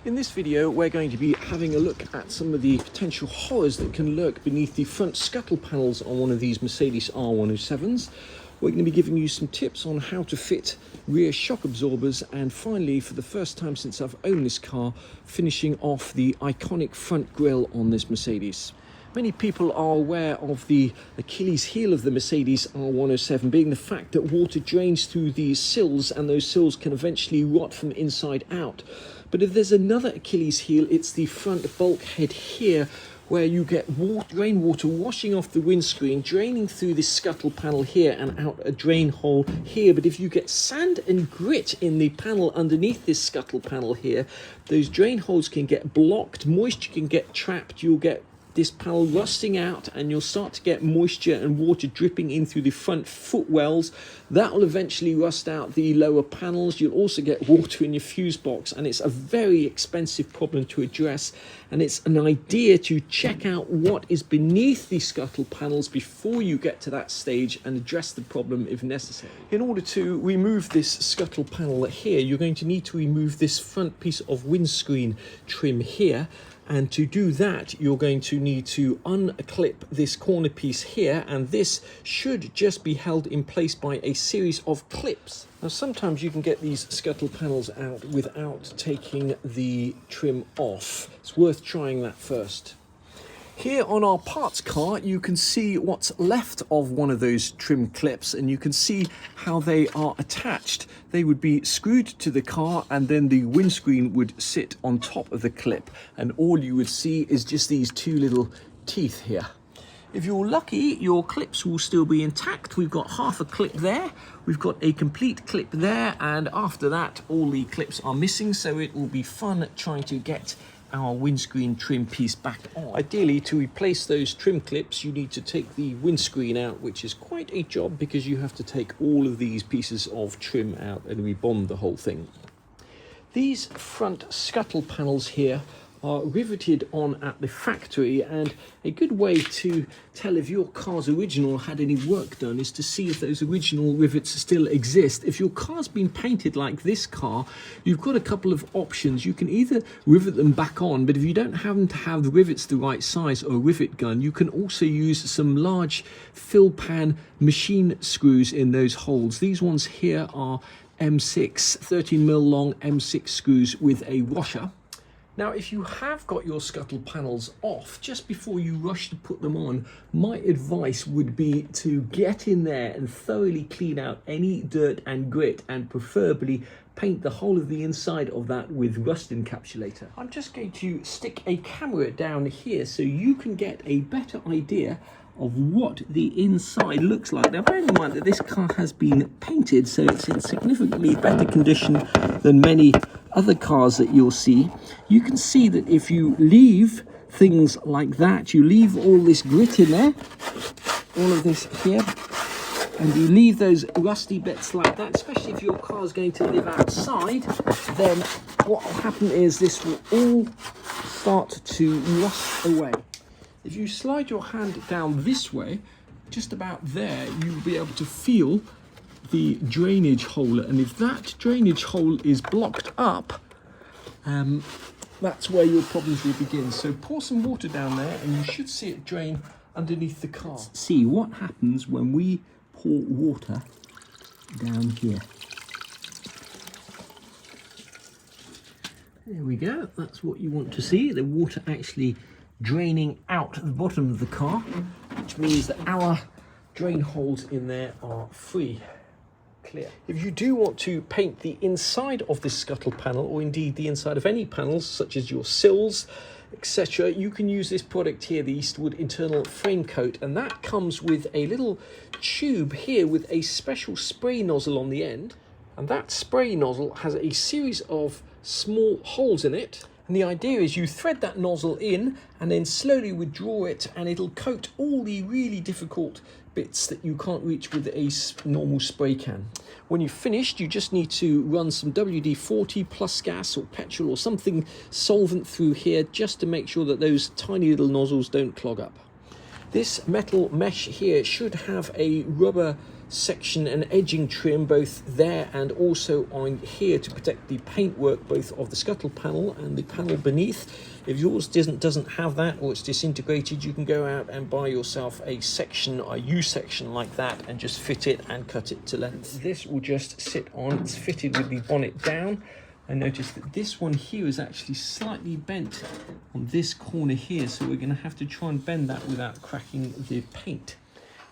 In this video, we're going to be having a look at some of the potential horrors that can lurk beneath the front scuttle panels on one of these Mercedes R107s. We're going to be giving you some tips on how to fit rear shock absorbers, and finally, for the first time since I've owned this car, finishing off the iconic front grille on this Mercedes. Many people are aware of the Achilles heel of the Mercedes R107 being the fact that water drains through these sills, and those sills can eventually rot from inside out. But if there's another Achilles heel, it's the front bulkhead here, where you get rainwater washing off the windscreen, draining through this scuttle panel here and out a drain hole here. But if you get sand and grit in the panel underneath this scuttle panel here, those drain holes can get blocked, moisture can get trapped, you'll get this panel rusting out, and you'll start to get moisture and water dripping in through the front footwells. That will eventually rust out the lower panels. You'll also get water in your fuse box, and it's a very expensive problem to address. And it's an idea to check out what is beneath the scuttle panels before you get to that stage and address the problem if necessary. In order to remove this scuttle panel here, you're going to need to remove this front piece of windscreen trim here. And to do that, you're going to need to unclip this corner piece here, and this should just be held in place by a series of clips. Now, sometimes you can get these scuttle panels out without taking the trim off. It's worth trying that first. Here on our parts car, you can see what's left of one of those trim clips, and you can see how they are attached. They would be screwed to the car, and then the windscreen would sit on top of the clip, and all you would see is just these two little teeth here. If you're lucky, your clips will still be intact. We've got half a clip there, we've got a complete clip there, and after that all the clips are missing, so it will be fun trying to get our windscreen trim piece back on. Ideally, to replace those trim clips, you need to take the windscreen out, which is quite a job because you have to take all of these pieces of trim out and rebond the whole thing. These front scuttle panels here are riveted on at the factory, and a good way to tell if your car's original had any work done is to see if those original rivets still exist. If your car's been painted like this car, you've got a couple of options. You can either rivet them back on, but if you don't happen to have the rivets the right size or a rivet gun, you can also use some large fill pan machine screws in those holes. These ones here are M6 13mm long M6 screws with a washer. Now, if you have got your scuttle panels off, just before you rush to put them on, my advice would be to get in there and thoroughly clean out any dirt and grit, and preferably paint the whole of the inside of that with rust encapsulator. I'm just going to stick a camera down here so you can get a better idea of what the inside looks like. Now, bearing in mind that this car has been painted, so it's in significantly better condition than many other cars that you'll see. You can see that if you leave things like that, you leave all this grit in there, all of this here, and you leave those rusty bits like that, especially if your car is going to live outside, then what will happen is this will all start to rust away. If you slide your hand down this way, just about there, you'll be able to feel the drainage hole. And if that drainage hole is blocked up, that's where your problems will begin. So pour some water down there, and you should see it drain underneath the car. Let's see what happens when we pour water down here. There we go. That's what you want to see. The water actually draining out the bottom of the car, which means that our drain holes in there are free, clear. If you do want to paint the inside of this scuttle panel, or indeed the inside of any panels such as your sills, etc., you can use this product here, the Eastwood internal frame coat, and that comes with a little tube here with a special spray nozzle on the end, and that spray nozzle has a series of small holes in it. And the idea is you thread that nozzle in and then slowly withdraw it, and it'll coat all the really difficult bits that you can't reach with a normal spray can. When you've finished, you just need to run some WD-40 plus gas or petrol or something solvent through here, just to make sure that those tiny little nozzles don't clog up. This metal mesh here should have a rubber section and edging trim both there and also on here to protect the paintwork both of the scuttle panel and the panel beneath. If yours doesn't have that, or it's disintegrated, you can go out and buy yourself a section, a U-section like that, and just fit it and cut it to length. This will just sit on, it's fitted with the bonnet down. I noticed that this one here is actually slightly bent on this corner here, so we're going to have to try and bend that without cracking the paint.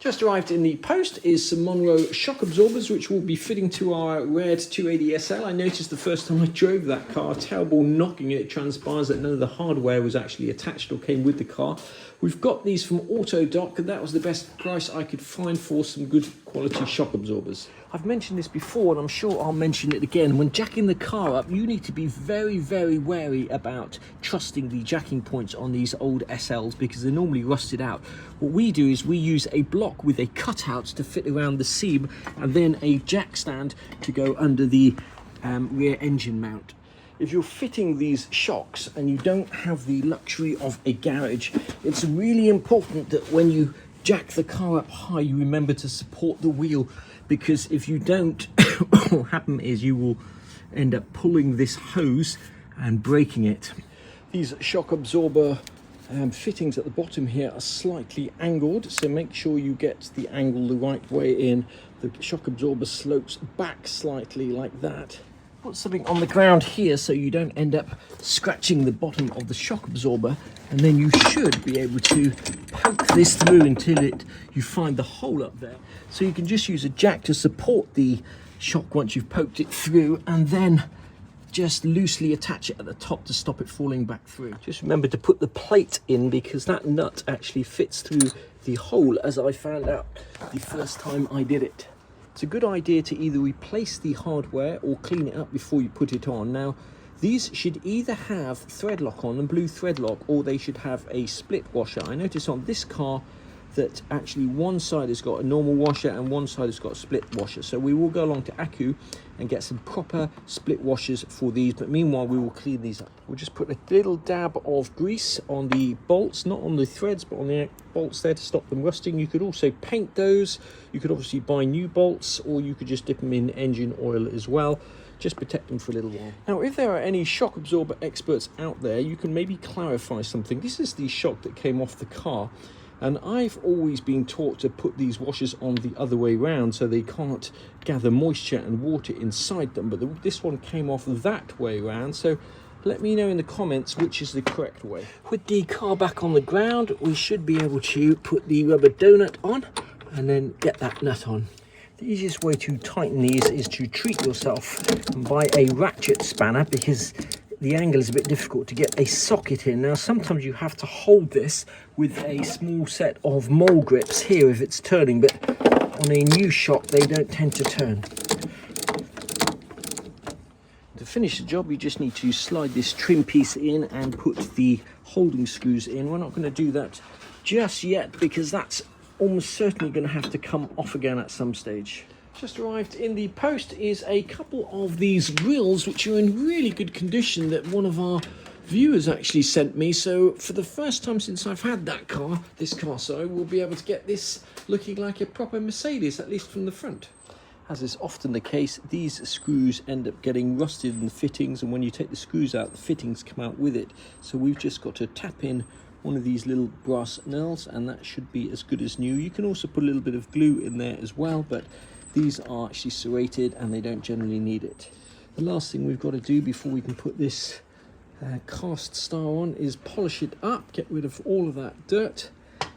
Just arrived in the post is some Monroe shock absorbers, which will be fitting to our Red 280 SL. I noticed the first time I drove that car, terrible knocking, and it transpires that none of the hardware was actually attached or came with the car. We've got these from AutoDoc, and that was the best price I could find for some good quality shock absorbers. I've mentioned this before, and I'm sure I'll mention it again. When jacking the car up, you need to be very, very wary about trusting the jacking points on these old SLs because they're normally rusted out. What we do is we use a block with a cutout to fit around the seam, and then a jack stand to go under the rear engine mount. If you're fitting these shocks and you don't have the luxury of a garage, it's really important that when you jack the car up high, you remember to support the wheel, because if you don't, what will happen is you will end up pulling this hose and breaking it. These shock absorber fittings at the bottom here are slightly angled, so make sure you get the angle the right way in. The shock absorber slopes back slightly like that. Put something on the ground here so you don't end up scratching the bottom of the shock absorber, and then you should be able to poke this through until you find the hole up there. So you can just use a jack to support the shock once you've poked it through, and then just loosely attach it at the top to stop it falling back through. Just remember to put the plate in, because that nut actually fits through the hole, as I found out the first time I did it. It's a good idea to either replace the hardware or clean it up before you put it on. Now, these should either have thread lock on and blue thread lock, or they should have a split washer. I noticed on this car that actually one side has got a normal washer and one side has got a split washer. So we will go along to Accu and get some proper split washers for these, but meanwhile we will clean these up. We'll just put a little dab of grease on the bolts, not on the threads but on the bolts there to stop them rusting. You could also paint those. You could obviously buy new bolts, or you could just dip them in engine oil as well. Just protect them for a little while. Now, if there are any shock absorber experts out there, you can maybe clarify something. This is the shock that came off the car, and I've always been taught to put these washers on the other way round so they can't gather moisture and water inside them, but this one came off that way round, so let me know in the comments which is the correct way. With the car back on the ground, we should be able to put the rubber donut on and then get that nut on. The easiest way to tighten these is to treat yourself and buy a ratchet spanner, because the angle is a bit difficult to get a socket in. Now, sometimes you have to hold this with a small set of mole grips here if it's turning, but on a new shock they don't tend to turn. To finish the job, you just need to slide this trim piece in and put the holding screws in. We're not going to do that just yet because that's almost certainly going to have to come off again at some stage. Just arrived in the post is a couple of these grills, which are in really good condition, that one of our viewers actually sent me. So for the first time since I've had that car, we'll be able to get this looking like a proper Mercedes, at least from the front. As is often the case, these screws end up getting rusted in the fittings, and when you take the screws out, the fittings come out with it. So we've just got to tap in one of these little brass nails, and that should be as good as new. You can also put a little bit of glue in there as well, but these are actually serrated and they don't generally need it. The last thing we've got to do before we can put this cast star on is polish it up, get rid of all of that dirt,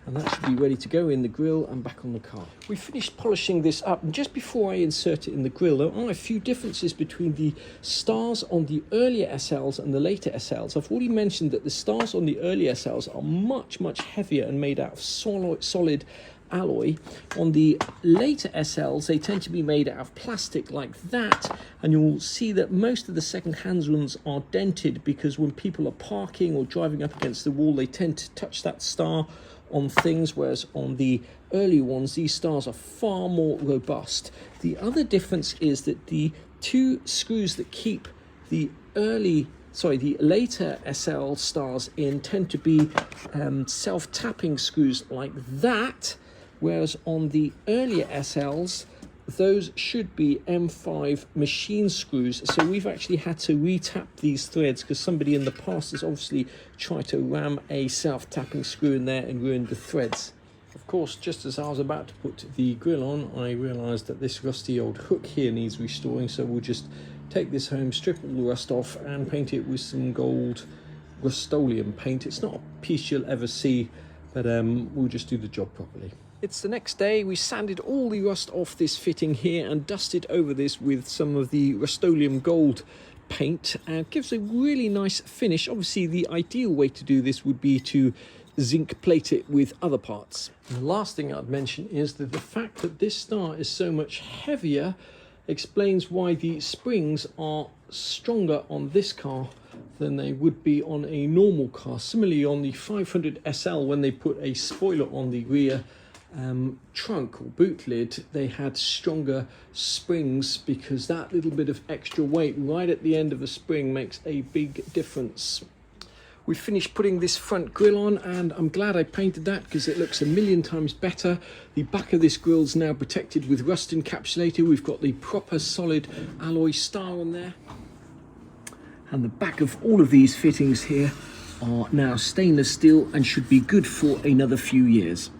and that should be ready to go in the grille and back on the car. We finished polishing this up, and just before I insert it in the grille, there are a few differences between the stars on the earlier SLs and the later SLs. I've already mentioned that the stars on the earlier SLs are much, much heavier and made out of solid alloy. On the later SLs, they tend to be made out of plastic like that, and you'll see that most of the second-hand ones are dented because when people are parking or driving up against the wall, they tend to touch that star on things, whereas on the early ones, these stars are far more robust. The other difference is that the two screws that keep the later SL stars in tend to be self-tapping screws like that, whereas on the earlier SLs, those should be M5 machine screws. So we've actually had to re-tap these threads because somebody in the past has obviously tried to ram a self-tapping screw in there and ruined the threads. Of course, just as I was about to put the grill on, I realised that this rusty old hook here needs restoring, so we'll just take this home, strip all the rust off and paint it with some gold Rust-Oleum paint. It's not a piece you'll ever see, but we'll just do the job properly. It's the next day. We sanded all the rust off this fitting here and dusted over this with some of the Rust-Oleum gold paint, and it gives a really nice finish. Obviously the ideal way to do this would be to zinc plate it with other parts. And the last thing I'd mention is that the fact that this star is so much heavier explains why the springs are stronger on this car than they would be on a normal car. Similarly, on the 500 SL, when they put a spoiler on the rear trunk or boot lid, they had stronger springs because that little bit of extra weight right at the end of the spring makes a big difference. We finished putting this front grille on, and I'm glad I painted that because it looks a million times better. The back of this grille's now protected with rust encapsulator. We've got the proper solid alloy star on there, and the back of all of these fittings here are now stainless steel and should be good for another few years.